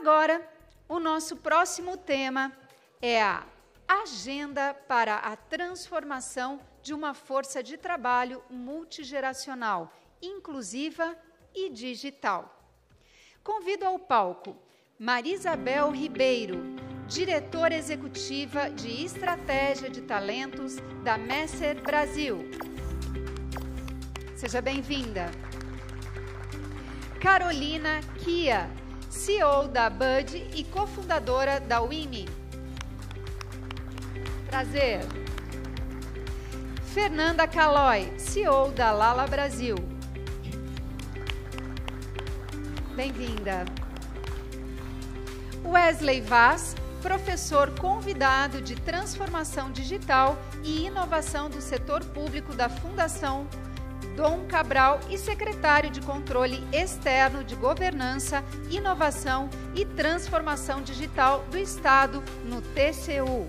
Agora, o nosso próximo tema é a Agenda para a Transformação de uma Força de Trabalho Multigeracional, Inclusiva e Digital. Convido ao palco Marisabel Ribeiro, diretora executiva de Estratégia de Talentos da Messer Brasil. Seja bem-vinda. Carolina Kia, CEO da Bud e cofundadora da WIMI. Prazer. Fernanda Calói, CEO da Lala Brasil. Bem-vinda. Wesley Vaz, professor convidado de Transformação Digital e Inovação do Setor Público da Fundação Dom Cabral e secretário de Controle Externo de Governança, Inovação e Transformação Digital do Estado no TCU.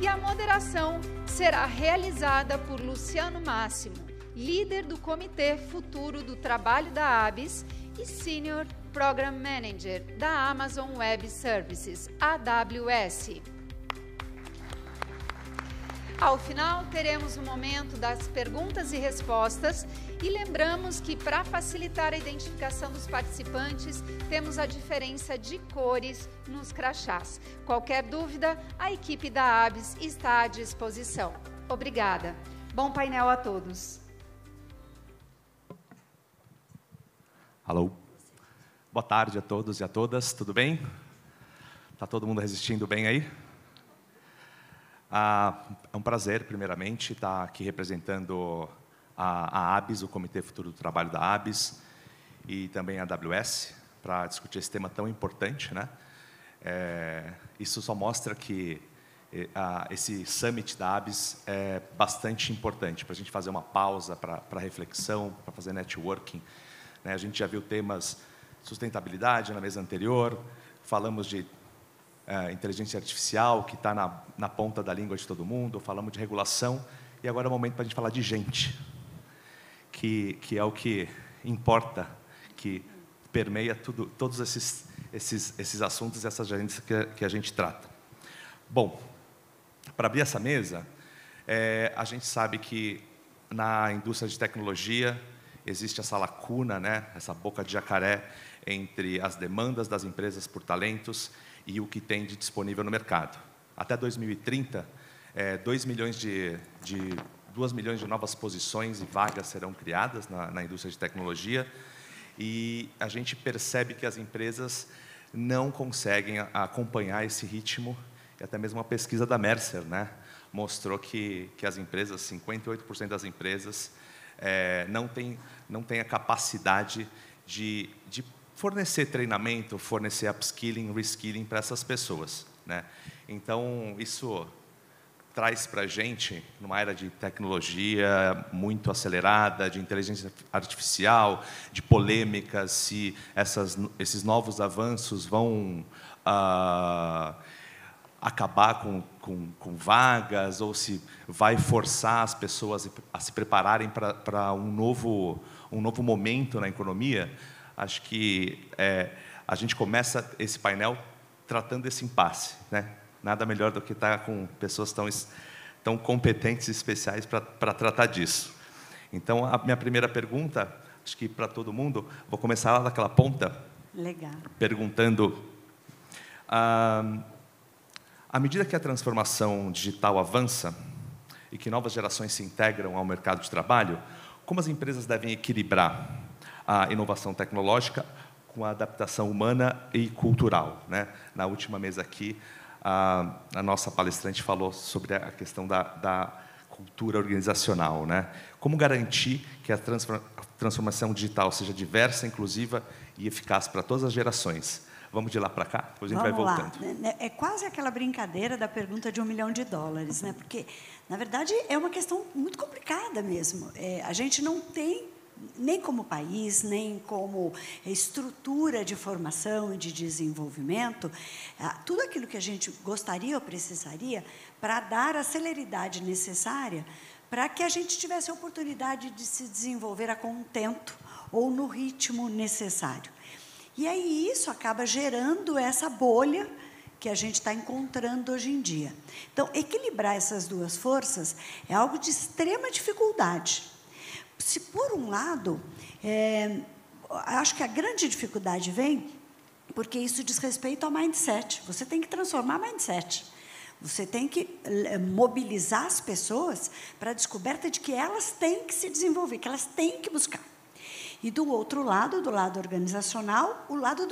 E a moderação será realizada por Luciano Máximo, líder do Comitê Futuro do Trabalho da ABS e Senior Program Manager da Amazon Web Services, AWS. Ao final, teremos um momento das perguntas e respostas e lembramos que, para facilitar a identificação dos participantes, temos a diferença de cores nos crachás. Qualquer dúvida, a equipe da ABS está à disposição. Obrigada. Bom painel a todos. Alô. Boa tarde a todos e a todas. Tudo bem? Está todo mundo resistindo bem aí? É um prazer, primeiramente, estar aqui representando a ABS, o Comitê Futuro do Trabalho da ABS, e também a AWS, para discutir esse tema tão importante, né? Isso só mostra que esse Summit da ABS é bastante importante para a gente fazer uma pausa para reflexão, para fazer networking, né? A gente já viu temas de sustentabilidade na mesa anterior, falamos de inteligência artificial, que está na ponta da língua de todo mundo, falamos de regulação, e agora é o momento para a gente falar de gente, que é o que importa, que permeia todos esses assuntos e essas agendas que a gente trata. Bom, para abrir essa mesa, a gente sabe que na indústria de tecnologia existe essa lacuna, né, essa boca de jacaré entre as demandas das empresas por talentos e o que tem de disponível no mercado. Até 2030, 2 milhões de novas posições e vagas serão criadas na indústria de tecnologia, e a gente percebe que as empresas não conseguem acompanhar esse ritmo, e até mesmo uma pesquisa da Mercer, né, mostrou que as empresas, 58% das empresas, não têm a capacidade de fornecer treinamento, fornecer upskilling, reskilling para essas pessoas, né? Então, isso traz para a gente, numa era de tecnologia muito acelerada, de inteligência artificial, de polêmicas, se esses novos avanços vão acabar com vagas, ou se vai forçar as pessoas a se prepararem para um novo momento na economia. Acho que a gente começa esse painel tratando desse impasse, né? Nada melhor do que estar com pessoas tão competentes e especiais para tratar disso. Então, a minha primeira pergunta, acho que para todo mundo, vou começar lá daquela ponta. Legal. Perguntando, à medida que a transformação digital avança e que novas gerações se integram ao mercado de trabalho, como as empresas devem equilibrar a inovação tecnológica com a adaptação humana e cultural, né? Na última mesa aqui, a nossa palestrante falou sobre a questão da cultura organizacional, né? Como garantir que a transformação digital seja diversa, inclusiva e eficaz para todas as gerações? Vamos de lá para cá, depois a gente vai voltando. É quase aquela brincadeira da pergunta de $1 milhão, né? Porque, na verdade, é uma questão muito complicada mesmo. A gente não tem, nem como país, nem como estrutura de formação e de desenvolvimento, tudo aquilo que a gente gostaria ou precisaria para dar a celeridade necessária para que a gente tivesse a oportunidade de se desenvolver a contento ou no ritmo necessário. E aí isso acaba gerando essa bolha que a gente está encontrando hoje em dia. Então, equilibrar essas duas forças é algo de extrema dificuldade. Se, por um lado, acho que a grande dificuldade vem porque isso diz respeito ao mindset. Você tem que transformar mindset. Você tem que mobilizar as pessoas para a descoberta de que elas têm que se desenvolver, que elas têm que buscar. E, do outro lado, do lado organizacional, o lado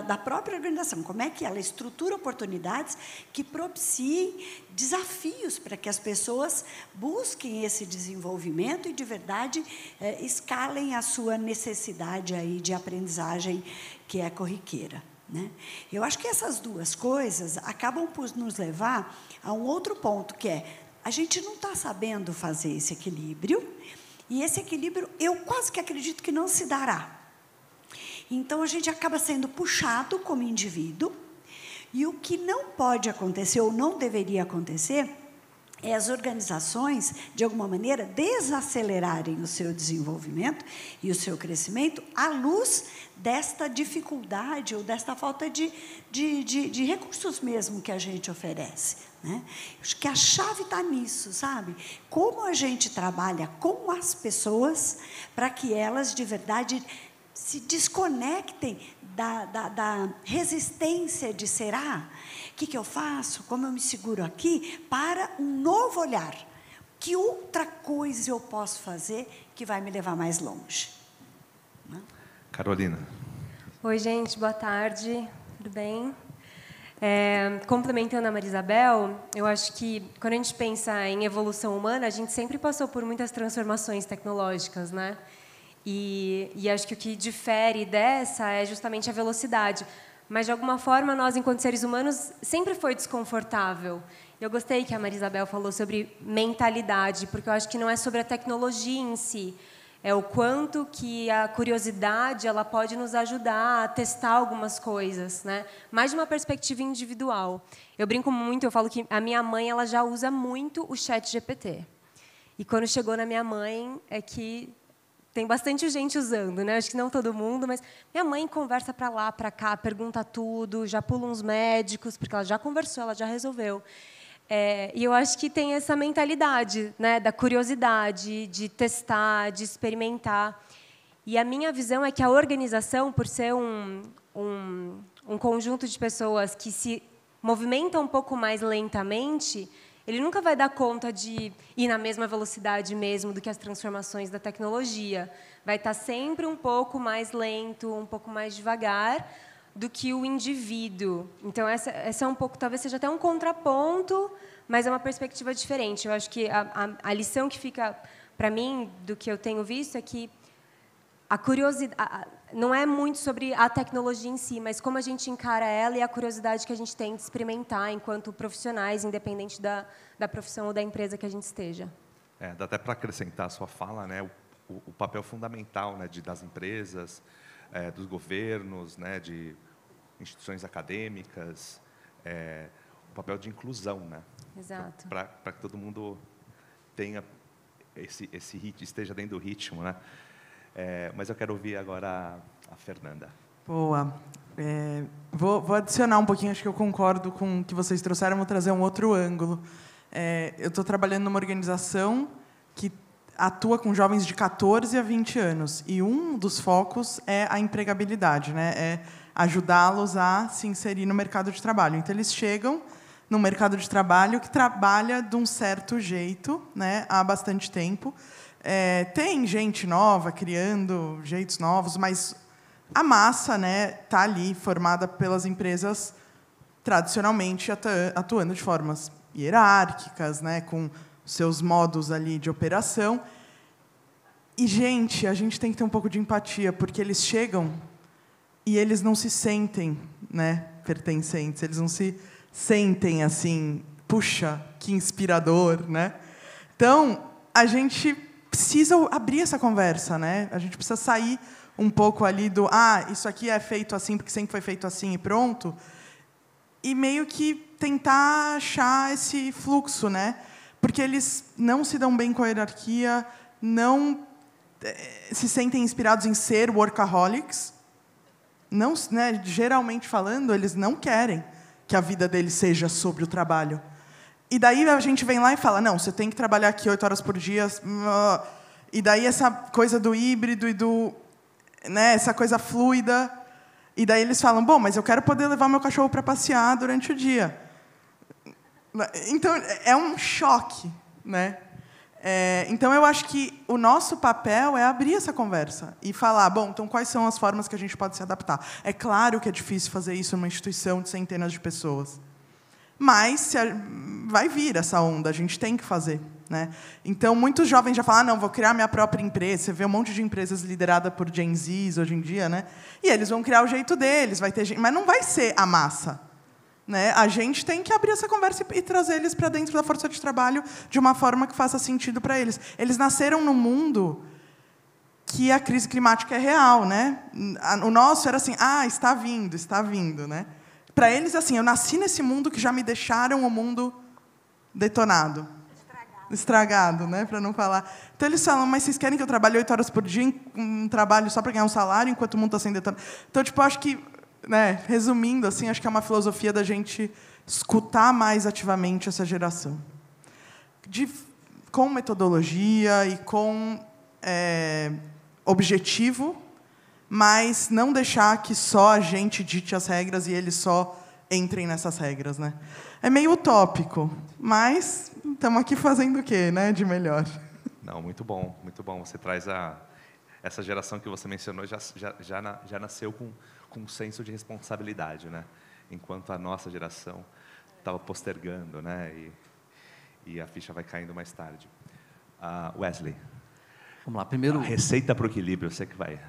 da própria organização. Como é que ela estrutura oportunidades que propiciem desafios para que as pessoas busquem esse desenvolvimento e, de verdade, escalem a sua necessidade aí de aprendizagem, que é corriqueira, né? Eu acho que essas duas coisas acabam por nos levar a um outro ponto, que é a gente não está sabendo fazer esse equilíbrio, e esse equilíbrio, eu quase que acredito que não se dará. Então, a gente acaba sendo puxado como indivíduo, e o que não pode acontecer, ou não deveria acontecer, é as organizações, de alguma maneira, desacelerarem o seu desenvolvimento e o seu crescimento à luz desta dificuldade ou desta falta de recursos mesmo que a gente oferece, né? Acho que a chave está nisso, sabe? Como a gente trabalha com as pessoas para que elas, de verdade, se desconectem da resistência de será? O que eu faço? Como eu me seguro aqui? Para um novo olhar. Que outra coisa eu posso fazer que vai me levar mais longe? Carolina. Oi, gente. Boa tarde. Tudo bem? Complementando a Maria Isabel, eu acho que, quando a gente pensa em evolução humana, a gente sempre passou por muitas transformações tecnológicas, né? E acho que o que difere dessa é justamente a velocidade. Mas, de alguma forma, nós, enquanto seres humanos, sempre foi desconfortável. Eu gostei que a Maria Isabel falou sobre mentalidade, porque eu acho que não é sobre a tecnologia em si, é o quanto que a curiosidade ela pode nos ajudar a testar algumas coisas, né? Mais de uma perspectiva individual. Eu brinco muito, eu falo que a minha mãe ela já usa muito o ChatGPT. E, quando chegou na minha mãe, é que tem bastante gente usando, né? Acho que não todo mundo, mas minha mãe conversa para lá, para cá, pergunta tudo, já pula uns médicos, porque ela já conversou, ela já resolveu. E eu acho que tem essa mentalidade, né, da curiosidade, de testar, de experimentar. E a minha visão é que a organização, por ser um conjunto de pessoas que se movimentam um pouco mais lentamente, ele nunca vai dar conta de ir na mesma velocidade mesmo do que as transformações da tecnologia. Vai estar sempre um pouco mais lento, um pouco mais devagar do que o indivíduo. Então, essa é um pouco, talvez seja até um contraponto, mas é uma perspectiva diferente. Eu acho que a lição que fica para mim do que eu tenho visto é que a curiosidade não é muito sobre a tecnologia em si, mas como a gente encara ela e a curiosidade que a gente tem de experimentar enquanto profissionais, independente da profissão ou da empresa que a gente esteja. Dá até para acrescentar a sua fala, né, o papel fundamental, né, das empresas, dos governos, né, de instituições acadêmicas, o papel de inclusão, né? Exato. Para que todo mundo tenha esse ritmo, esteja dentro do ritmo, né? Mas eu quero ouvir agora a Fernanda. Boa. Vou adicionar um pouquinho, acho que eu concordo com o que vocês trouxeram, vou trazer um outro ângulo. Eu estou trabalhando numa organização que atua com jovens de 14 a 20 anos, e um dos focos é a empregabilidade, né? É ajudá-los a se inserir no mercado de trabalho. Então, eles chegam no mercado de trabalho que trabalha de um certo jeito, né, há bastante tempo. Tem gente nova criando jeitos novos, mas a massa, né, está ali formada pelas empresas tradicionalmente atuando de formas hierárquicas, né, com seus modos ali de operação. E, gente, a gente tem que ter um pouco de empatia, porque eles chegam e eles não se sentem, né, pertencentes, eles não se sentem assim, puxa, que inspirador, né? Então, a gente precisa abrir essa conversa, né? A gente precisa sair um pouco ali do isso aqui é feito assim porque sempre foi feito assim e pronto, e meio que tentar achar esse fluxo, né? porque eles não se dão bem com a hierarquia, não se sentem inspirados em ser workaholics. Não, né, geralmente falando, eles não querem que a vida deles seja sobre o trabalho. E daí a gente vem lá e fala, não, você tem que trabalhar aqui 8 horas por dia. E daí essa coisa do híbrido e né, essa coisa fluida. E daí eles falam, bom, mas eu quero poder levar meu cachorro para passear durante o dia. Então, é um choque, né? Então, eu acho que o nosso papel é abrir essa conversa e falar, bom, então quais são as formas que a gente pode se adaptar? É claro que é difícil fazer isso numa instituição de centenas de pessoas. Mas vai vir essa onda, a gente tem que fazer. Né? Então, muitos jovens já falam, não, vou criar minha própria empresa. Você vê um monte de empresas lideradas por Gen Zs hoje em dia, né? E eles vão criar o jeito deles, vai ter gente, mas não vai ser a massa. Né? A gente tem que abrir essa conversa e trazer eles para dentro da força de trabalho de uma forma que faça sentido para eles. Eles nasceram num mundo que a crise climática é real. Né? O nosso era assim, está vindo. Né? Para eles, assim, eu nasci nesse mundo que já me deixaram o mundo detonado. Estragado, né? Para não falar. Então, eles falam, mas vocês querem que eu trabalhe 8 horas por dia em um trabalho só para ganhar um salário, enquanto o mundo está sendo detonado? Então, tipo, acho que, né, resumindo, assim, acho que é uma filosofia da gente escutar mais ativamente essa geração. Com metodologia e com objetivo, mas não deixar que só a gente dite as regras e eles só entrem nessas regras. Né? É meio utópico, mas estamos aqui fazendo o quê, né, de melhor? Não, muito bom, muito bom. Você traz essa geração que você mencionou já nasceu com um senso de responsabilidade, né? Enquanto a nossa geração estava postergando, né? E a ficha vai caindo mais tarde. Wesley. Vamos lá, primeiro... A receita para o equilíbrio, você que vai...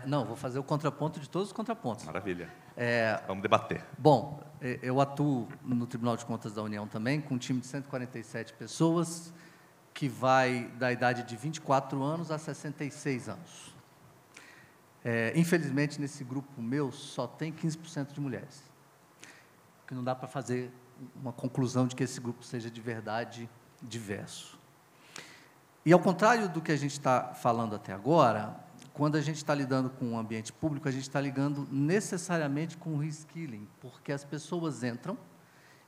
Não, vou fazer o contraponto de todos os contrapontos. Maravilha. Vamos debater. Bom, eu atuo no Tribunal de Contas da União também, com um time de 147 pessoas, que vai da idade de 24 anos a 66 anos. Infelizmente, nesse grupo meu, só tem 15% de mulheres. Porque não dá para fazer uma conclusão de que esse grupo seja de verdade diverso. E, ao contrário do que a gente está falando até agora, quando a gente está lidando com o ambiente público, a gente está lidando necessariamente com o reskilling, porque as pessoas entram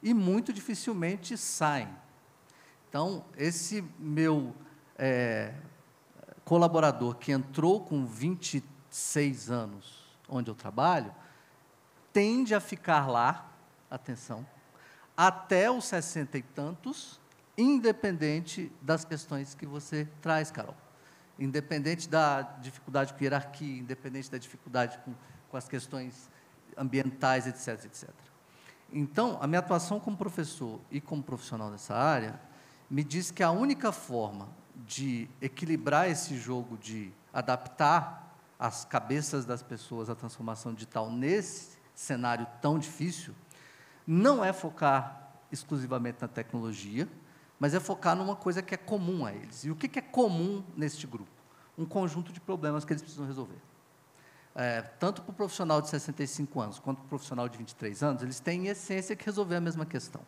e muito dificilmente saem. Então, esse meu colaborador que entrou com 26 anos, onde eu trabalho, tende a ficar lá, atenção, até os 60 e tantos, independente das questões que você traz, Carol. Independente da dificuldade com hierarquia, independente da dificuldade com as questões ambientais, etc., etc. Então, a minha atuação como professor e como profissional dessa área me diz que a única forma de equilibrar esse jogo de adaptar as cabeças das pessoas à transformação digital nesse cenário tão difícil não é focar exclusivamente na tecnologia, mas é focar numa coisa que é comum a eles. E o que é comum neste grupo? Um conjunto de problemas que eles precisam resolver. Tanto para o profissional de 65 anos, quanto para o profissional de 23 anos, eles têm, em essência, que resolver a mesma questão.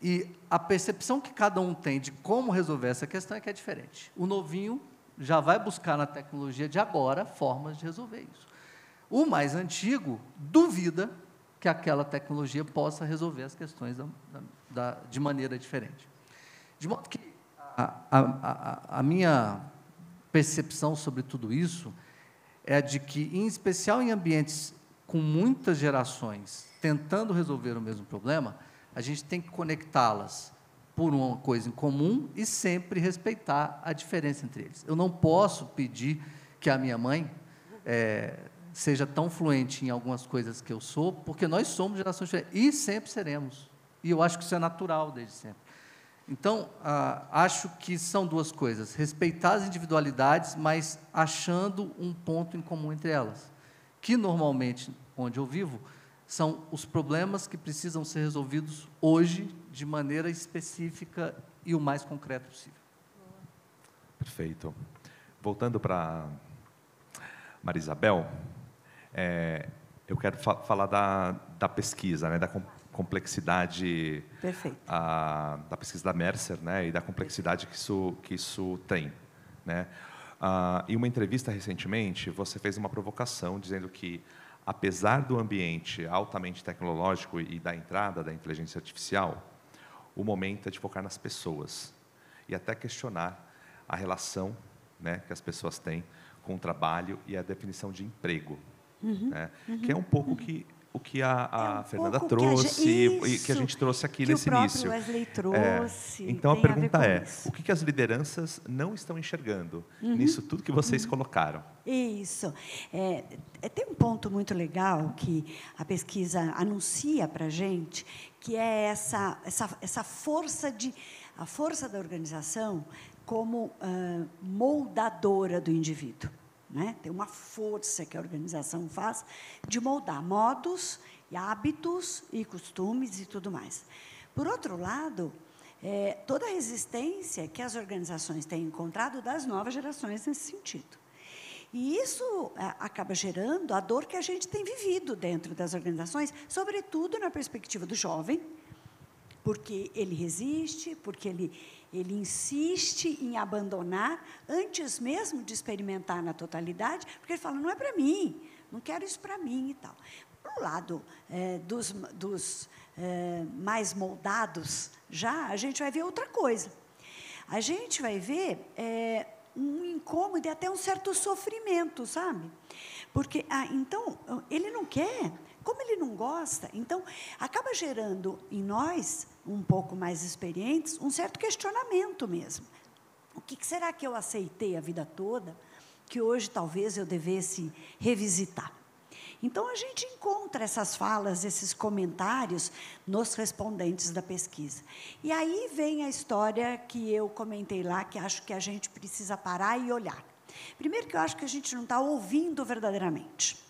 E a percepção que cada um tem de como resolver essa questão é que é diferente. O novinho já vai buscar na tecnologia de agora formas de resolver isso. O mais antigo duvida que aquela tecnologia possa resolver as questões de maneira diferente. De modo que a minha percepção sobre tudo isso é a de que, em especial em ambientes com muitas gerações tentando resolver o mesmo problema, a gente tem que conectá-las por uma coisa em comum e sempre respeitar a diferença entre eles. Eu não posso pedir que a minha mãe seja tão fluente em algumas coisas que eu sou, porque nós somos gerações diferentes e sempre seremos. E eu acho que isso é natural desde sempre. Então, acho que são duas coisas, respeitar as individualidades, mas achando um ponto em comum entre elas, que, normalmente, onde eu vivo, são os problemas que precisam ser resolvidos hoje, de maneira específica e o mais concreto possível. Perfeito. Voltando para Maria Isabel, eu quero falar da pesquisa, né, complexidade da pesquisa da Mercer, né, e da complexidade que isso tem, né? Em uma entrevista recentemente, você fez uma provocação dizendo que, apesar do ambiente altamente tecnológico e da entrada da inteligência artificial, o momento é de focar nas pessoas e até questionar a relação, né, que as pessoas têm com o trabalho e a definição de emprego, né? Que é um pouco o que a Fernanda trouxe e que a gente trouxe aqui nesse início. Que o próprio Wesley trouxe. Então, a pergunta é, o que as lideranças não estão enxergando nisso tudo que vocês colocaram? Isso. Tem um ponto muito legal que a pesquisa anuncia para a gente, que é essa força a força da organização como moldadora do indivíduo. Né? Tem uma força que a organização faz de moldar modos, e hábitos e costumes e tudo mais. Por outro lado, toda a resistência que as organizações têm encontrado das novas gerações nesse sentido. E isso acaba gerando a dor que a gente tem vivido dentro das organizações, sobretudo na perspectiva do jovem, porque ele resiste, porque ele insiste em abandonar antes mesmo de experimentar na totalidade, porque ele fala, não é para mim, não quero isso para mim e tal. Para o lado dos mais moldados, a gente vai ver outra coisa. A gente vai ver um incômodo e até um certo sofrimento, sabe? Porque, então, ele não quer, como ele não gosta, então, acaba gerando em nós, um pouco mais experientes, um certo questionamento mesmo. O que será que eu aceitei a vida toda, que hoje talvez eu devesse revisitar? Então, a gente encontra essas falas, esses comentários nos respondentes da pesquisa. E aí vem a história que eu comentei lá, que acho que a gente precisa parar e olhar. Primeiro que eu acho que a gente não está ouvindo verdadeiramente.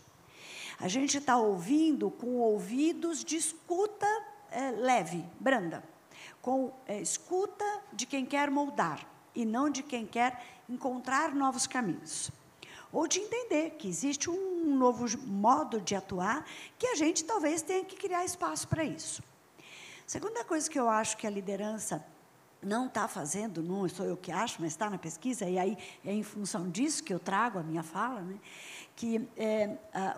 A gente está ouvindo com ouvidos de escuta leve, branda, com escuta de quem quer moldar e não de quem quer encontrar novos caminhos. Ou de entender que existe um novo modo de atuar que a gente talvez tenha que criar espaço para isso. Segunda coisa que eu acho que a liderança não está fazendo, não sou eu que acho, mas está na pesquisa, e aí é em função disso que eu trago a minha fala, né? Que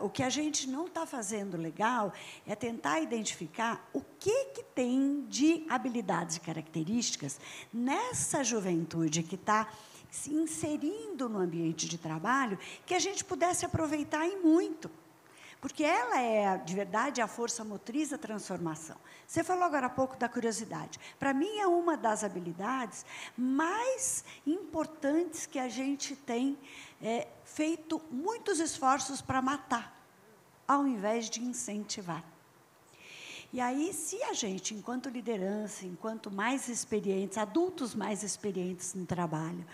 o que a gente não está fazendo legal é tentar identificar o que tem de habilidades e características nessa juventude que está se inserindo no ambiente de trabalho, que a gente pudesse aproveitar e muito. Porque ela é, de verdade, a força motriz da transformação. Você falou agora há pouco da curiosidade. Para mim, é uma das habilidades mais importantes que a gente tem feito muitos esforços para matar, ao invés de incentivar. E aí, se a gente, enquanto liderança, enquanto mais experientes, adultos mais experientes no trabalho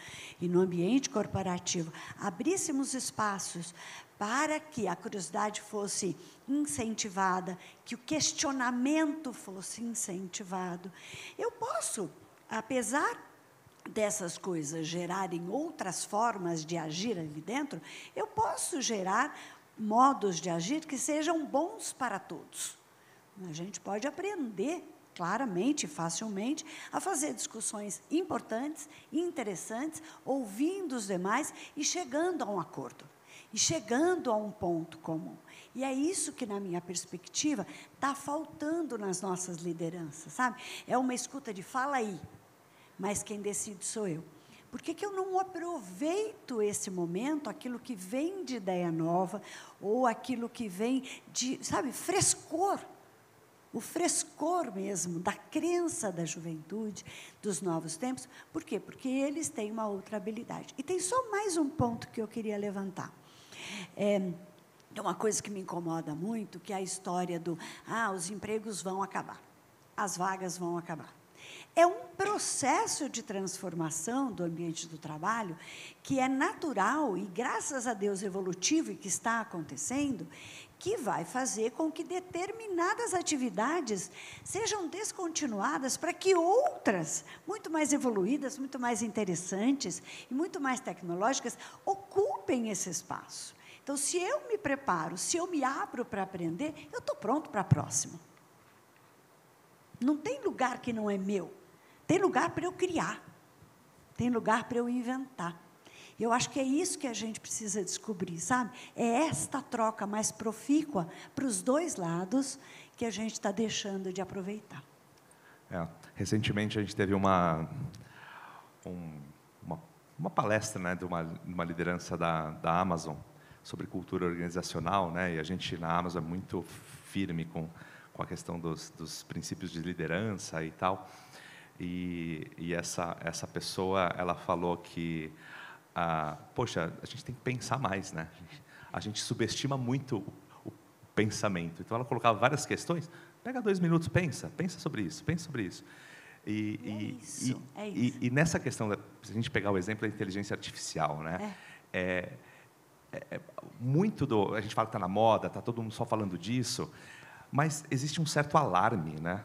e no ambiente corporativo, abríssemos espaços para que a curiosidade fosse incentivada, que o questionamento fosse incentivado, eu posso, apesar dessas coisas gerarem outras formas de agir ali dentro, eu posso gerar modos de agir que sejam bons para todos. A gente pode aprender claramente, facilmente, a fazer discussões importantes, interessantes, ouvindo os demais e chegando a um acordo, e chegando a um ponto comum. E é isso que, na minha perspectiva, está faltando nas nossas lideranças, sabe? É uma escuta de fala aí, mas quem decide sou eu. Por que eu não aproveito esse momento, aquilo que vem de ideia nova, ou aquilo que vem de, sabe, frescor? O frescor mesmo da crença da juventude, dos novos tempos. Por quê? Porque eles têm uma outra habilidade. E tem só mais um ponto que eu queria levantar. É uma coisa que me incomoda muito, que é a história do, os empregos vão acabar, as vagas vão acabar. É um processo de transformação do ambiente do trabalho que é natural e, graças a Deus, evolutivo e que está acontecendo, que vai fazer com que determinadas atividades sejam descontinuadas para que outras, muito mais evoluídas, muito mais interessantes e muito mais tecnológicas, ocupem esse espaço. Então, se eu me preparo, se eu me abro para aprender, eu estou pronto para a próxima. Não tem lugar que não é meu. Tem lugar para eu criar. Tem lugar para eu inventar. Eu acho que é isso que a gente precisa descobrir, sabe? É esta troca mais profícua para os dois lados que a gente está deixando de aproveitar. Recentemente, a gente teve uma palestra, né, de uma liderança da Amazon sobre cultura organizacional, né, e a gente, na Amazon, é muito firme com a questão dos princípios de liderança e tal. E essa pessoa, ela falou que, poxa, a gente tem que pensar mais, né? A gente subestima muito o pensamento. Então, ela colocava várias questões. Pega 2 minutos, pensa sobre isso, pensa sobre isso. E nessa questão, se a gente pegar o exemplo da inteligência artificial, né? A gente fala que está na moda, está todo mundo só falando disso, mas existe um certo alarme, né?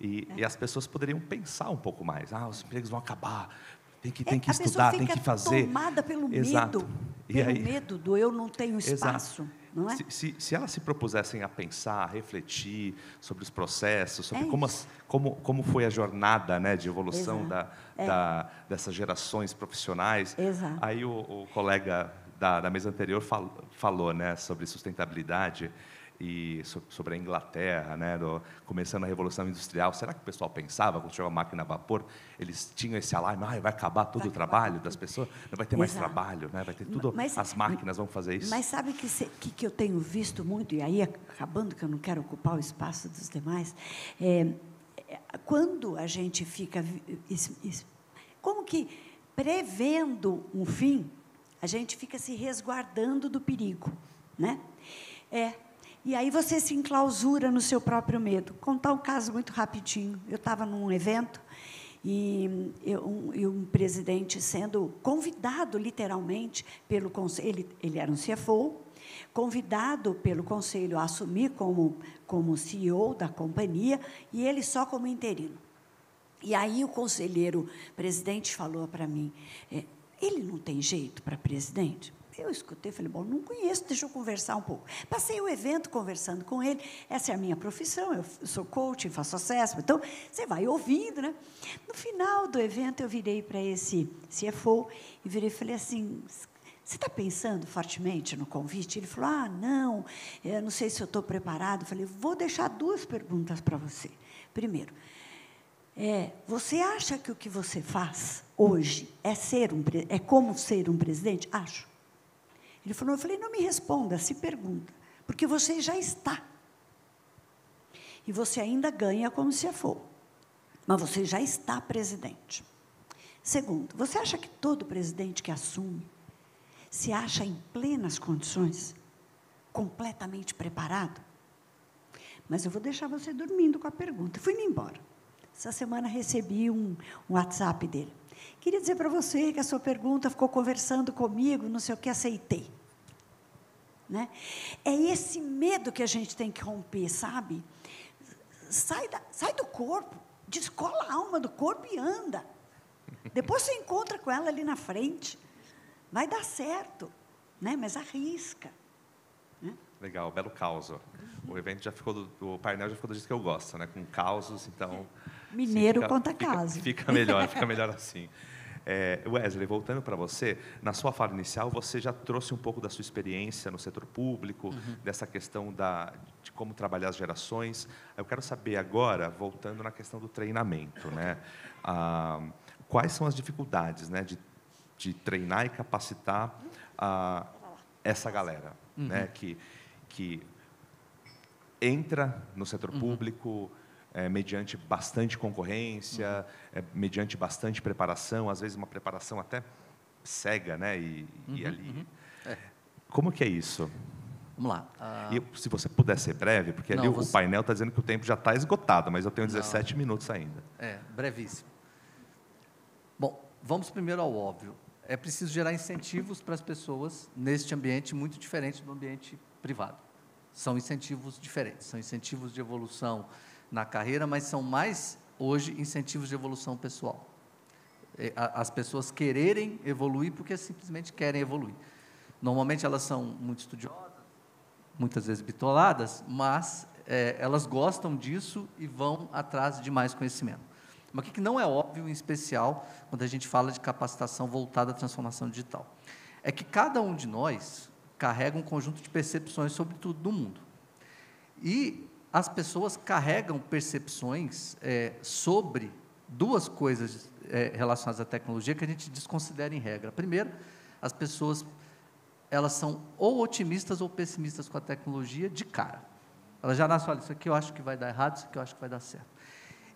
E as pessoas poderiam pensar um pouco mais. Os empregos vão acabar, tem que estudar, tem que fazer. A pessoa fica tomada pelo medo, medo do eu não tenho espaço. Exato. Não é? Se elas se propusessem a pensar, a refletir sobre os processos, sobre como foi a jornada, né, de evolução dessas gerações profissionais, aí o colega da mesa anterior falou, né, sobre sustentabilidade e sobre a Inglaterra, né, começando a Revolução Industrial. Será que o pessoal pensava, quando chegou a máquina a vapor, eles tinham esse alarme, vai acabar todo o trabalho das pessoas, não vai ter mais trabalho, né, vai ter tudo, as máquinas vão fazer isso. Mas sabe que eu tenho visto muito, e aí, acabando que eu não quero ocupar o espaço dos demais, quando a gente fica, como que, prevendo um fim, a gente fica se resguardando do perigo, né? E aí você se enclausura no seu próprio medo. Vou contar um caso muito rapidinho. Eu estava num evento e um presidente sendo convidado, literalmente, pelo conselho, ele era um CFO, convidado pelo conselho a assumir como CEO da companhia, e ele só como interino. E aí o conselheiro presidente falou para mim, ele não tem jeito para presidente? Eu escutei, falei, bom, não conheço, deixa eu conversar um pouco. Passei o evento conversando com ele, essa é a minha profissão, eu sou coach, faço assessment, então você vai ouvindo, né? No final do evento, eu virei para esse CFO e virei e falei assim, você está pensando fortemente no convite? Ele falou, não, eu não sei se eu estou preparado. Eu falei, vou deixar 2 perguntas para você. Primeiro, você acha que o que você faz hoje é como ser um presidente? Acho. Ele falou, eu falei, não me responda, se pergunta, porque você já está. E você ainda ganha como CFO, mas você já está presidente. Segundo, você acha que todo presidente que assume se acha em plenas condições, completamente preparado? Mas eu vou deixar você dormindo com a pergunta. Fui-me embora. Essa semana recebi um WhatsApp dele. Queria dizer para você que a sua pergunta ficou conversando comigo, não sei o que, aceitei. Né? É esse medo que a gente tem que romper, sabe? Sai do corpo, descola a alma do corpo e anda. Depois você encontra com ela ali na frente. Vai dar certo, né? Mas arrisca. Né? Legal, belo caos. O evento já ficou, o painel já ficou do jeito que eu gosto, né? Com causos, então... Mineiro conta caso. Fica melhor assim. Wesley, voltando para você, na sua fala inicial, você já trouxe um pouco da sua experiência no setor público, dessa questão de como trabalhar as gerações. Eu quero saber agora, voltando na questão do treinamento, né? Quais são as dificuldades, né, de treinar e capacitar essa galera, né, que entra no setor público mediante bastante concorrência, mediante bastante preparação, às vezes uma preparação até cega, né? E ali. Como que é isso? Vamos lá. E se você puder ser breve, porque ali o painel está dizendo que o tempo já está esgotado, mas eu tenho 17 minutos ainda. Brevíssimo. Bom, vamos primeiro ao óbvio. É preciso gerar incentivos para as pessoas neste ambiente muito diferente do ambiente privado. São incentivos diferentes, são incentivos de evolução na carreira, mas são mais, hoje, incentivos de evolução pessoal. As pessoas quererem evoluir porque simplesmente querem evoluir. Normalmente, elas são muito estudiosas, muitas vezes bitoladas, mas elas gostam disso e vão atrás de mais conhecimento. Mas o que não é óbvio, em especial, quando a gente fala de capacitação voltada à transformação digital, é que cada um de nós carrega um conjunto de percepções sobre tudo no mundo. E as pessoas carregam percepções sobre duas coisas relacionadas à tecnologia que a gente desconsidera em regra. Primeiro, as pessoas elas são ou otimistas ou pessimistas com a tecnologia de cara. Elas já nascem, olha, isso aqui eu acho que vai dar errado, isso aqui eu acho que vai dar certo.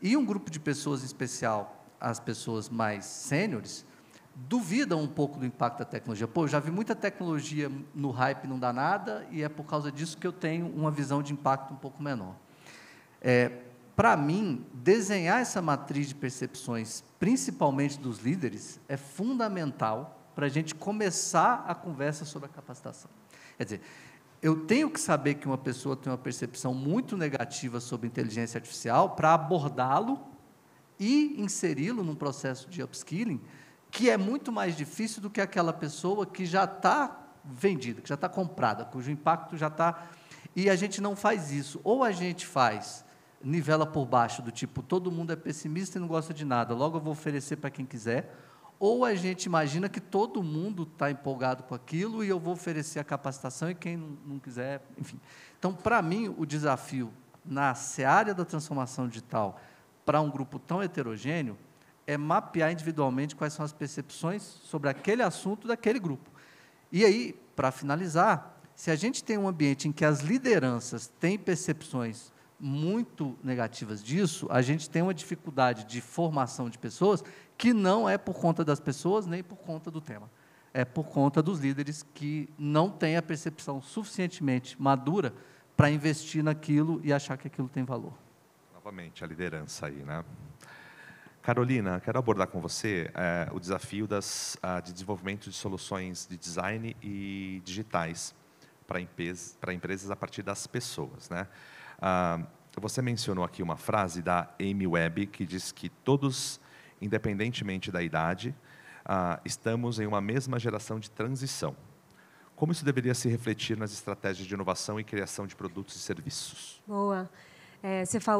E um grupo de pessoas, em especial as pessoas mais sêniores, duvidam um pouco do impacto da tecnologia. Pô, eu já vi muita tecnologia no hype não dá nada, e é por causa disso que eu tenho uma visão de impacto um pouco menor. Para mim, desenhar essa matriz de percepções, principalmente dos líderes, é fundamental para a gente começar a conversa sobre a capacitação. Quer dizer, eu tenho que saber que uma pessoa tem uma percepção muito negativa sobre inteligência artificial para abordá-lo e inseri-lo num processo de upskilling, que é muito mais difícil do que aquela pessoa que já está vendida, que já está comprada, cujo impacto já está... E a gente não faz isso. Ou a gente faz, nivela por baixo, do tipo, todo mundo é pessimista e não gosta de nada, logo eu vou oferecer para quem quiser, ou a gente imagina que todo mundo está empolgado com aquilo e eu vou oferecer a capacitação e quem não quiser, enfim. Então, para mim, o desafio na seara da transformação digital para um grupo tão heterogêneo é mapear individualmente quais são as percepções sobre aquele assunto daquele grupo. E aí, para finalizar, se a gente tem um ambiente em que as lideranças têm percepções muito negativas disso, a gente tem uma dificuldade de formação de pessoas que não é por conta das pessoas, nem por conta do tema. É por conta dos líderes que não têm a percepção suficientemente madura para investir naquilo e achar que aquilo tem valor. Novamente, a liderança aí, né? Carolina, quero abordar com você o desafio de desenvolvimento de soluções de design e digitais para empresas a partir das pessoas, né? Você mencionou aqui uma frase da Amy Webb que diz que todos, independentemente da idade, estamos em uma mesma geração de transição. Como isso deveria se refletir nas estratégias de inovação e criação de produtos e serviços? Boa.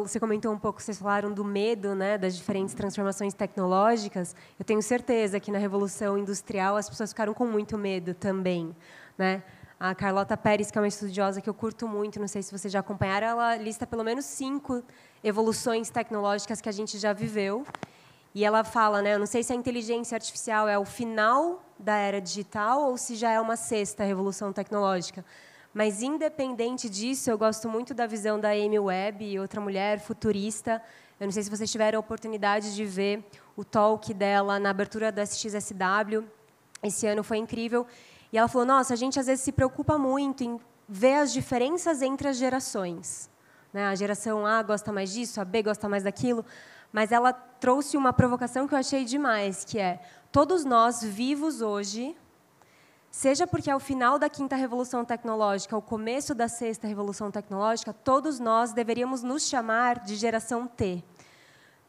Você comentou um pouco, vocês falaram do medo, né, das diferentes transformações tecnológicas. Eu tenho certeza que na Revolução Industrial as pessoas ficaram com muito medo também, né? A Carlota Pérez, que é uma estudiosa que eu curto muito, não sei se vocês já acompanharam, ela lista pelo menos 5 evoluções tecnológicas que a gente já viveu. E ela fala, né, eu não sei se a inteligência artificial é o final da era digital ou se já é uma 6ª revolução tecnológica. Mas, independente disso, eu gosto muito da visão da Amy Webb, outra mulher futurista. Eu não sei se vocês tiveram a oportunidade de ver o talk dela na abertura do SXSW. Esse ano foi incrível. E ela falou, nossa, a gente às vezes se preocupa muito em ver as diferenças entre as gerações. Né? A geração A gosta mais disso, a B gosta mais daquilo. Mas ela trouxe uma provocação que eu achei demais, que é, todos nós vivos hoje, seja porque é o final da 5ª revolução tecnológica, o começo da 6ª revolução tecnológica, todos nós deveríamos nos chamar de geração T,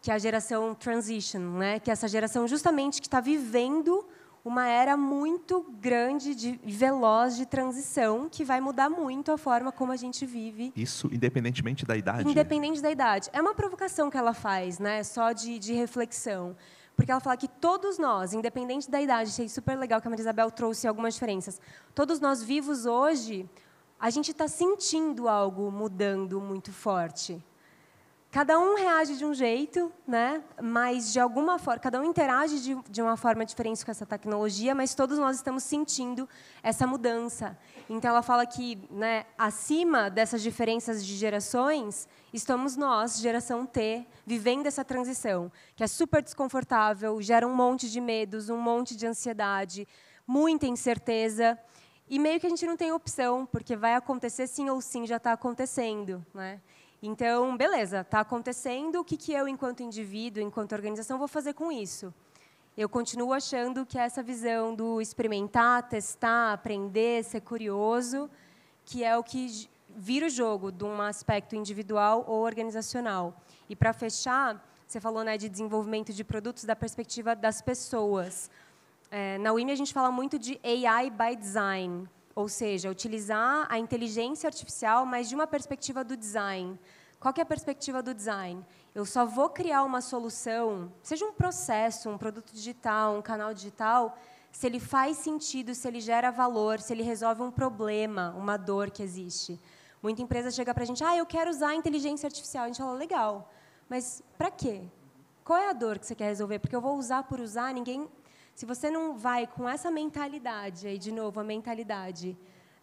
que é a geração transition, né? Que é essa geração justamente que está vivendo uma era muito grande e veloz de transição, que vai mudar muito a forma como a gente vive. Isso independentemente da idade? Independente da idade. É uma provocação que ela faz, né? Só de reflexão. Porque ela fala que todos nós, independente da idade, achei super legal que a Maria Isabel trouxe algumas diferenças, todos nós vivos hoje, a gente está sentindo algo mudando muito forte. Cada um reage de um jeito, né? Mas, de alguma forma, cada um interage de uma forma diferente com essa tecnologia, mas todos nós estamos sentindo essa mudança. Então, ela fala que, né, acima dessas diferenças de gerações, estamos nós, geração T, vivendo essa transição, que é super desconfortável, gera um monte de medos, um monte de ansiedade, muita incerteza, e meio que a gente não tem opção, porque vai acontecer sim ou sim, já está acontecendo, né? Então, beleza, está acontecendo, o que eu, enquanto indivíduo, enquanto organização, vou fazer com isso? Eu continuo achando que essa visão do experimentar, testar, aprender, ser curioso, que é o que vira o jogo de um aspecto individual ou organizacional. E, para fechar, você falou, né, de desenvolvimento de produtos da perspectiva das pessoas. Na UIME, a gente fala muito de AI by design. Ou seja, utilizar a inteligência artificial, mas de uma perspectiva do design. Qual que é a perspectiva do design? Eu só vou criar uma solução, seja um processo, um produto digital, um canal digital, se ele faz sentido, se ele gera valor, se ele resolve um problema, uma dor que existe. Muita empresa chega para a gente, eu quero usar a inteligência artificial. A gente fala, legal, mas para quê? Qual é a dor que você quer resolver? Porque eu vou usar por usar, ninguém... Se você não vai com essa mentalidade, aí de novo, a mentalidade,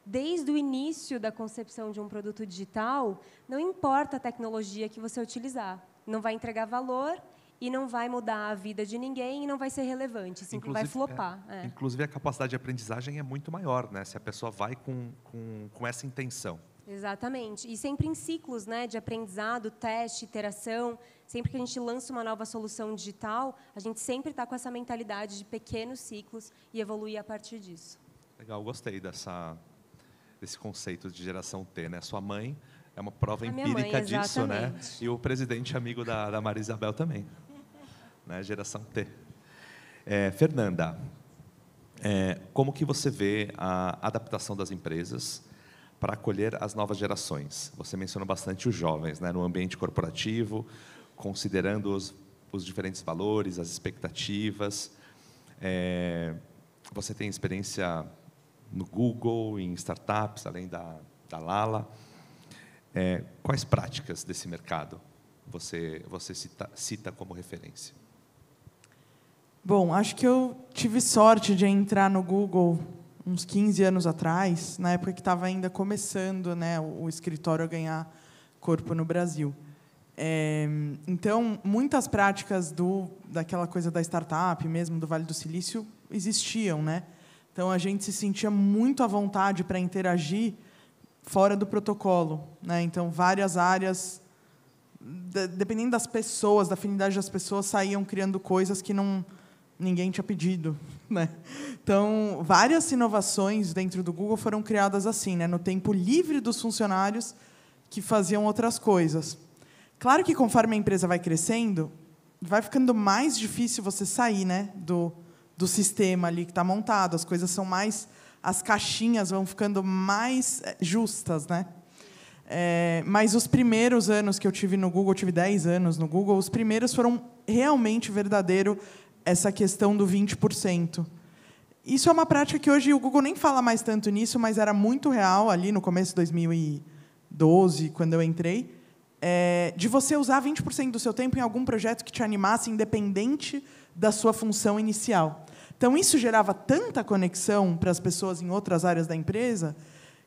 desde o início da concepção de um produto digital, não importa a tecnologia que você utilizar, não vai entregar valor e não vai mudar a vida de ninguém e não vai ser relevante, sempre vai flopar. Inclusive, a capacidade de aprendizagem é muito maior, né? Se a pessoa vai com essa intenção. Exatamente. E sempre em ciclos, né, de aprendizado, teste, iteração. Sempre que a gente lança uma nova solução digital, a gente sempre está com essa mentalidade de pequenos ciclos e evoluir a partir disso. Legal, gostei desse conceito de geração T, né? Sua mãe é uma prova empírica disso, né? E o presidente amigo da Maria Isabel também, né? Geração T. Fernanda, como que você vê a adaptação das empresas para acolher as novas gerações? Você mencionou bastante os jovens, né? No ambiente corporativo, considerando os diferentes valores, as expectativas. Você tem experiência no Google, em startups, além da Lala. Quais práticas desse mercado você cita como referência? Bom, acho que eu tive sorte de entrar no Google uns 15 anos atrás, na época que estava ainda começando, né, o escritório a ganhar corpo no Brasil. Então, muitas práticas daquela coisa da startup, mesmo do Vale do Silício, existiam, né? Então, a gente se sentia muito à vontade para interagir fora do protocolo, né? Então, várias áreas, dependendo das pessoas, da afinidade das pessoas, saíam criando coisas que ninguém tinha pedido, né? Então, várias inovações dentro do Google foram criadas assim, né? No tempo livre dos funcionários que faziam outras coisas. Claro que, conforme a empresa vai crescendo, vai ficando mais difícil você sair, né, do sistema ali que está montado. As coisas são mais... As caixinhas vão ficando mais justas, né? Mas os primeiros anos que eu tive no Google, eu tive 10 anos no Google, os primeiros foram realmente verdadeiro essa questão do 20%. Isso é uma prática que hoje o Google nem fala mais tanto nisso, mas era muito real ali no começo de 2012, quando eu entrei, de você usar 20% do seu tempo em algum projeto que te animasse, independente da sua função inicial. Então, isso gerava tanta conexão para as pessoas em outras áreas da empresa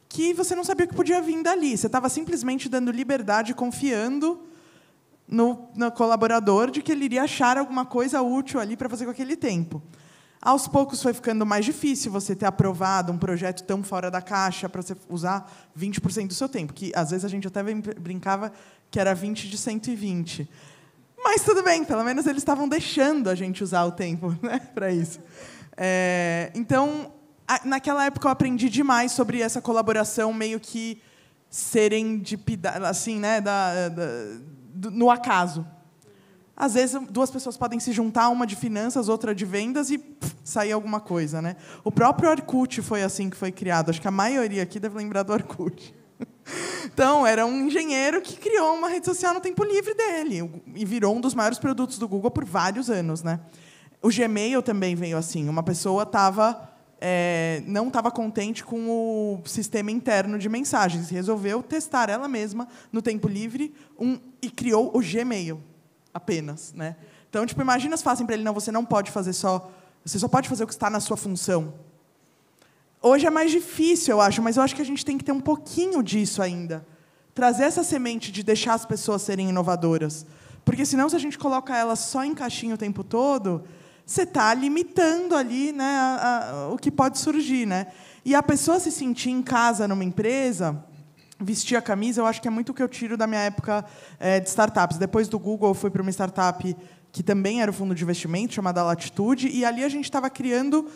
que você não sabia o que podia vir dali. Você estava simplesmente dando liberdade, confiando no colaborador de que ele iria achar alguma coisa útil ali para fazer com aquele tempo. Aos poucos foi ficando mais difícil você ter aprovado um projeto tão fora da caixa para você usar 20% do seu tempo, que às vezes a gente até brincava que era 20 de 120. Mas tudo bem, pelo menos eles estavam deixando a gente usar o tempo, né, para isso. Então, naquela época eu aprendi demais sobre essa colaboração meio que serendipidade, assim, né, no acaso. Às vezes, duas pessoas podem se juntar, uma de finanças, outra de vendas, e sair alguma coisa, né? O próprio Orkut foi assim que foi criado. Acho que a maioria aqui deve lembrar do Orkut. Então, era um engenheiro que criou uma rede social no tempo livre dele e virou um dos maiores produtos do Google por vários anos, né? O Gmail também veio assim. Uma pessoa não estava contente com o sistema interno de mensagens. Resolveu testar ela mesma, no tempo livre, e criou o Gmail. Apenas, né? Então, tipo, imagina se falassem para ele, não, você não pode fazer você só pode fazer o que está na sua função. Hoje é mais difícil, eu acho, mas eu acho que a gente tem que ter um pouquinho disso ainda. Trazer essa semente de deixar as pessoas serem inovadoras. Porque, senão, se a gente coloca elas só em caixinha o tempo todo, você está limitando ali, né, o que pode surgir, né? E a pessoa se sentir em casa numa empresa... Vestir a camisa, eu acho que é muito o que eu tiro da minha época de startups. Depois do Google, eu fui para uma startup que também era o fundo de investimento, chamada Latitude, e ali a gente estava criando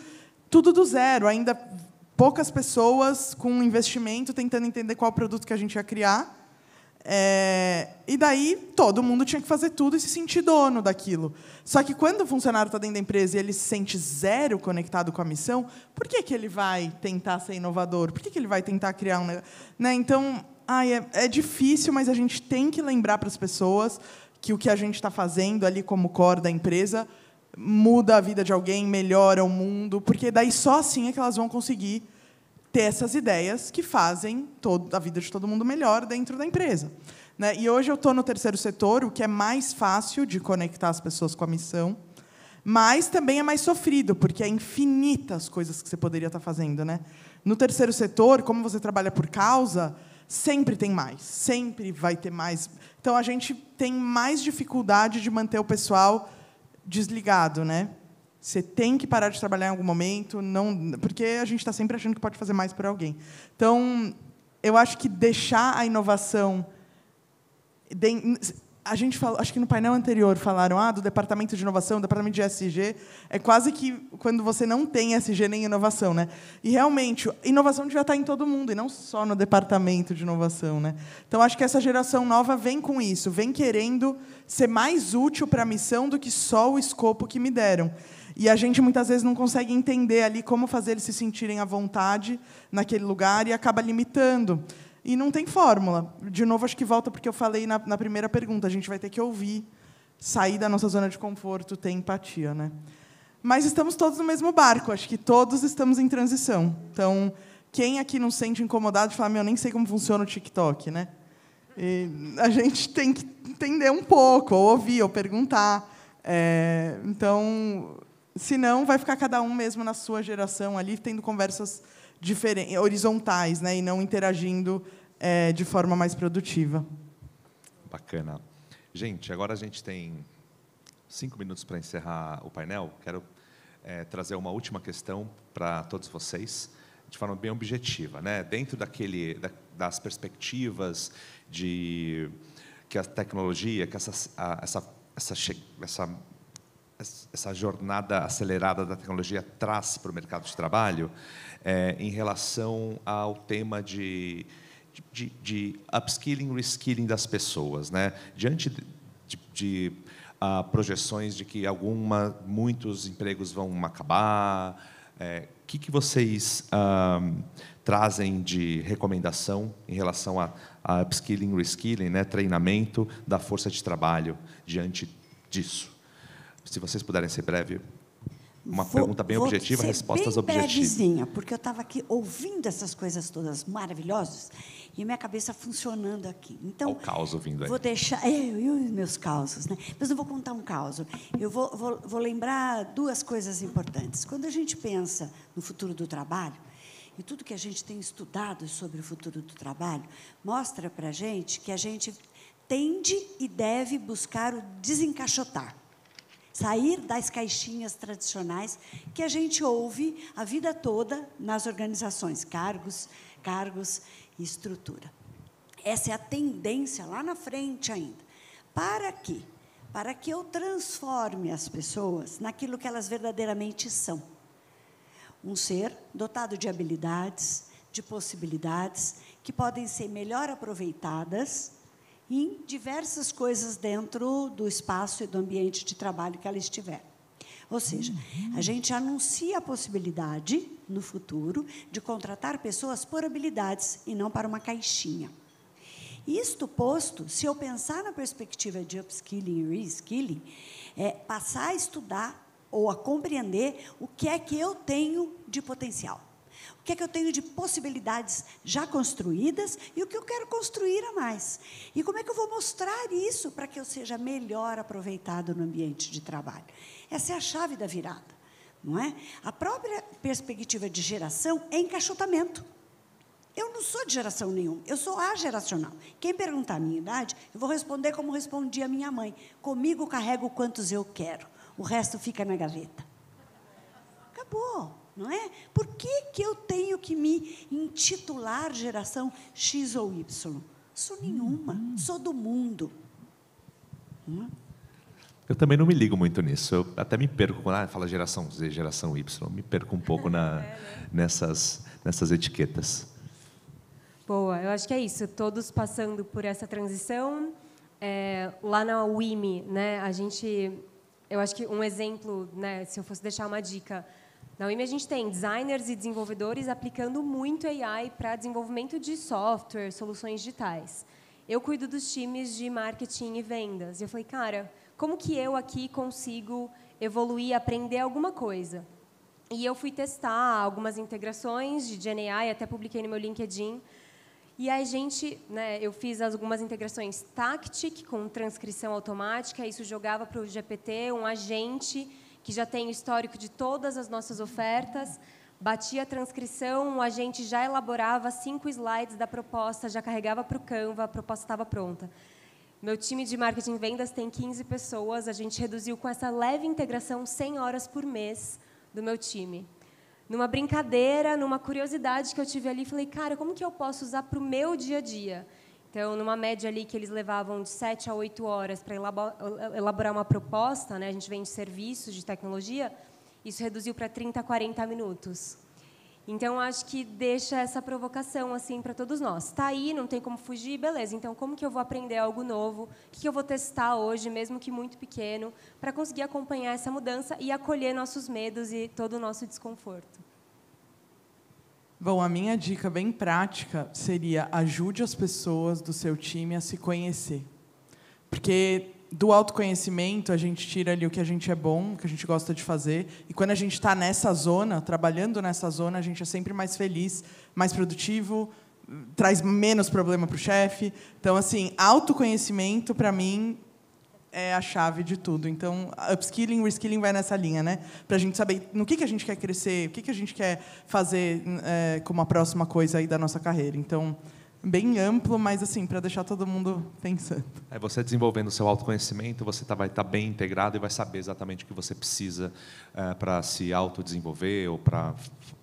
tudo do zero, ainda poucas pessoas com investimento, tentando entender qual produto que a gente ia criar. E daí todo mundo tinha que fazer tudo e se sentir dono daquilo. Só que quando o funcionário está dentro da empresa e ele se sente zero conectado com a missão, por que ele vai tentar ser inovador? Por que ele vai tentar criar um negócio? Né? Então, é difícil, mas a gente tem que lembrar para as pessoas que o que a gente está fazendo ali como core da empresa muda a vida de alguém, melhora o mundo, porque daí só assim é que elas vão conseguir ter essas ideias que fazem a vida de todo mundo melhor dentro da empresa. Né? E hoje eu estou no terceiro setor, o que é mais fácil de conectar as pessoas com a missão, mas também é mais sofrido, porque é infinitas coisas que você poderia estar fazendo. Né? No terceiro setor, como você trabalha por causa, sempre tem mais, sempre vai ter mais. Então, a gente tem mais dificuldade de manter o pessoal desligado, né? Você tem que parar de trabalhar em algum momento, porque a gente está sempre achando que pode fazer mais por alguém. Então, eu acho que deixar a inovação... A gente falou, acho que no painel anterior falaram do departamento de inovação, do departamento de ESG. É quase que quando você não tem ESG nem inovação. Né? E, realmente, inovação devia estar em todo mundo, e não só no departamento de inovação. Né? Então, acho que essa geração nova vem com isso, vem querendo ser mais útil para a missão do que só o escopo que me deram. E a gente, muitas vezes, não consegue entender ali como fazer eles se sentirem à vontade naquele lugar e acaba limitando. E não tem fórmula. De novo, acho que volta porque eu falei na primeira pergunta. A gente vai ter que ouvir, sair da nossa zona de conforto, ter empatia. Né? Mas estamos todos no mesmo barco. Acho que todos estamos em transição. Então, quem aqui não se sente incomodado de falar, eu nem sei como funciona o TikTok? Né? E a gente tem que entender um pouco, ou ouvir, ou perguntar. Então, senão, vai ficar cada um mesmo na sua geração ali, tendo conversas diferentes, horizontais, né, e não interagindo de forma mais produtiva. Bacana. Gente, agora a gente tem 5 minutos para encerrar o painel. Quero trazer uma última questão para todos vocês, de forma bem objetiva. Né? Dentro das perspectivas de que a tecnologia, que essa jornada acelerada da tecnologia traz para o mercado de trabalho, em relação ao tema de upskilling e reskilling das pessoas. Né? Diante de projeções de que muitos empregos vão acabar, o que vocês trazem de recomendação em relação a upskilling e reskilling, né? Treinamento da força de trabalho diante disso? Se vocês puderem ser breve, uma pergunta bem objetiva, respostas objetivas. Brevezinha, porque eu estava aqui ouvindo essas coisas todas maravilhosas e minha cabeça funcionando aqui. Então, olha o caos vindo aí. Vou deixar eu e os meus causos, né? Mas não vou contar um caos. Eu vou lembrar 2 coisas importantes. Quando a gente pensa no futuro do trabalho, e tudo que a gente tem estudado sobre o futuro do trabalho mostra para a gente que a gente tende e deve buscar o desencaixotar. Sair das caixinhas tradicionais que a gente ouve a vida toda nas organizações, cargos e estrutura. Essa é a tendência lá na frente ainda. Para quê? Para que eu transforme as pessoas naquilo que elas verdadeiramente são. Um ser dotado de habilidades, de possibilidades, que podem ser melhor aproveitadas em diversas coisas dentro do espaço e do ambiente de trabalho que ela estiver. Ou seja, a gente anuncia a possibilidade, no futuro, de contratar pessoas por habilidades e não para uma caixinha. Isto posto, se eu pensar na perspectiva de upskilling e reskilling, passar a estudar ou a compreender o que é que eu tenho de potencial. O que é que eu tenho de possibilidades já construídas e o que eu quero construir a mais. E como é que eu vou mostrar isso para que eu seja melhor aproveitado no ambiente de trabalho? Essa é a chave da virada, não é? A própria perspectiva de geração é encaixotamento. Eu não sou de geração nenhuma, eu sou ageracional. Quem perguntar a minha idade, eu vou responder como respondia a minha mãe. Comigo carrego quantos eu quero, o resto fica na gaveta. Acabou. Não é? Por que eu tenho que me intitular geração X ou Y? Sou nenhuma, sou do mundo. Eu também não me ligo muito nisso. Eu até me perco quando fala geração Z, geração Y. Me perco um pouco nessas etiquetas. Boa, eu acho que é isso. Todos passando por essa transição. Lá na UIMI, né, eu acho que um exemplo, né, se eu fosse deixar uma dica, na UIMI a gente tem designers e desenvolvedores aplicando muito AI para desenvolvimento de software, soluções digitais. Eu cuido dos times de marketing e vendas. E eu falei, cara, como que eu aqui consigo evoluir, aprender alguma coisa? E eu fui testar algumas integrações de GenAI, até publiquei no meu LinkedIn. E aí, eu fiz algumas integrações Tactic com transcrição automática, isso jogava para o GPT, um agente que já tem o histórico de todas as nossas ofertas, batia a transcrição, o agente já elaborava 5 slides da proposta, já carregava para o Canva, a proposta estava pronta. Meu time de marketing e vendas tem 15 pessoas, a gente reduziu com essa leve integração 100 horas por mês do meu time. Numa brincadeira, numa curiosidade que eu tive ali, falei, cara, como que eu posso usar para o meu dia a dia? Então, numa média ali que eles levavam de 7 a 8 horas para elaborar uma proposta, né? A gente vende serviços de tecnologia, isso reduziu para 30 a 40 minutos. Então, acho que deixa essa provocação assim para todos nós. Está aí, não tem como fugir, beleza. Então, como que eu vou aprender algo novo? O que eu vou testar hoje, mesmo que muito pequeno, para conseguir acompanhar essa mudança e acolher nossos medos e todo o nosso desconforto? Bom, a minha dica bem prática seria ajude as pessoas do seu time a se conhecer. Porque do autoconhecimento, a gente tira ali o que a gente é bom, o que a gente gosta de fazer. E quando a gente está nessa zona, trabalhando nessa zona, a gente é sempre mais feliz, mais produtivo, traz menos problema para o chefe. Então, assim, autoconhecimento, para mim, é a chave de tudo. Então, upskilling, reskilling vai nessa linha, né? Para a gente saber no que a gente quer crescer, o que a gente quer fazer como a próxima coisa aí da nossa carreira. Então, bem amplo, mas assim, para deixar todo mundo pensando. Você desenvolvendo o seu autoconhecimento, você vai estar bem integrado e vai saber exatamente o que você precisa para se autodesenvolver ou para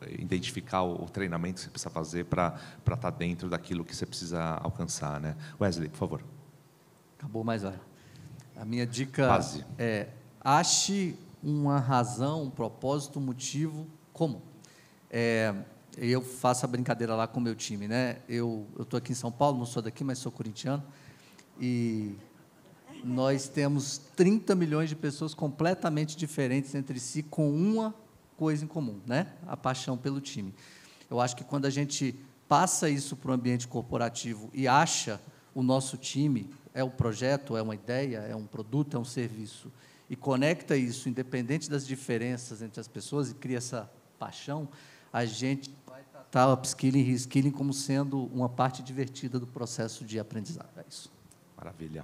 identificar o treinamento que você precisa fazer para estar dentro daquilo que você precisa alcançar, né? Wesley, por favor. Acabou, mas olha, a minha dica Quase. é ache uma razão, um propósito, um motivo comum. Eu faço a brincadeira lá com o meu time, né? Eu estou aqui em São Paulo, não sou daqui, mas sou corintiano, e nós temos 30 milhões de pessoas completamente diferentes entre si, com uma coisa em comum, né? A paixão pelo time. Eu acho que quando a gente passa isso para o ambiente corporativo e acha o nosso time, é um projeto, é uma ideia, é um produto, é um serviço, e conecta isso, independente das diferenças entre as pessoas, e cria essa paixão, a gente vai tratar o upskilling e reskilling como sendo uma parte divertida do processo de aprendizado. É isso. Maravilha.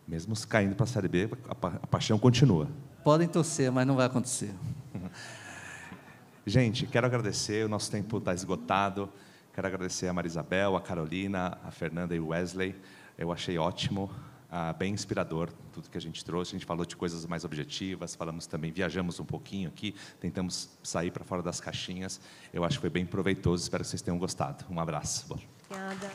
Mesmo caindo para a Série B, a paixão continua. Podem torcer, mas não vai acontecer. Gente, quero agradecer, o nosso tempo está esgotado. Quero agradecer a Marisabel, a Carolina, a Fernanda e o Wesley. Eu achei ótimo, bem inspirador tudo que a gente trouxe. A gente falou de coisas mais objetivas, falamos também, viajamos um pouquinho aqui, tentamos sair para fora das caixinhas. Eu acho que foi bem proveitoso, espero que vocês tenham gostado. Um abraço. Obrigada.